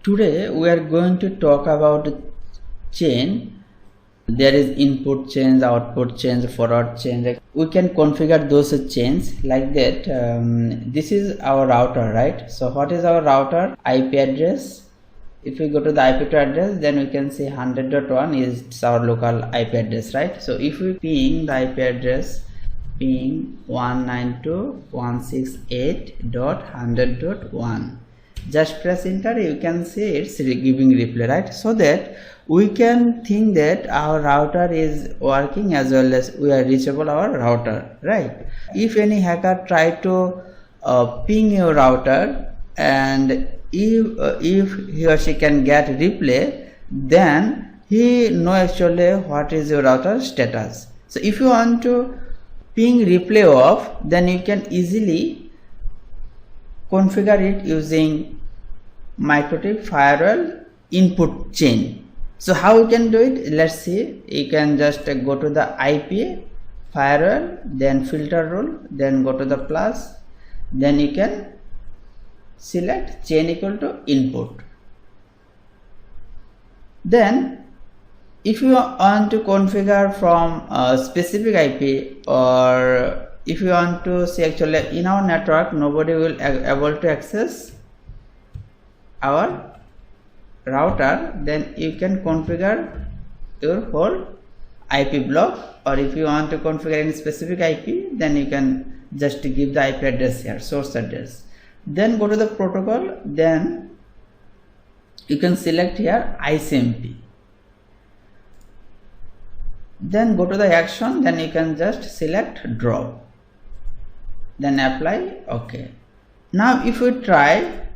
Today we are going to talk about chain. There is input chain, output chain, forward chain. We can configure those chains like that. This is our router, right? So what is our router? IP address. If we go to the IP address, then we can see 100.1 is our local IP address, right? So if we ping the IP address, ping 192.168.100.1, just press enter, you can see it's giving replay, right? So that we can think that our router is working as well as we are reachable our router, right? If any hacker try to ping your router, and if he or she can get replay, then he know actually what is your router status. So if you want to ping replay off, then you can easily configure it using MikroTik Firewall input chain. So how we can do it? Let's see. You can just go to the IP firewall, then filter rule, then go to the plus, then you can select chain equal to input. Then if you want to configure from a specific IP, or if you want to see actually in our network nobody will able to access our router, then you can configure your whole IP block. Or if you want to configure any specific IP, then you can just give the IP address here, source address. Then go to the protocol, then you can select here ICMP. Then go to the action, then you can just select drop, then apply. Okay. Now if we try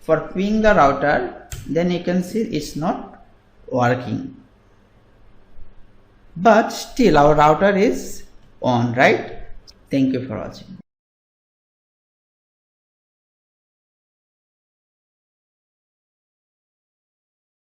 for ping the router, then you can see it's not working, but still our router is on, right? Thank you for watching.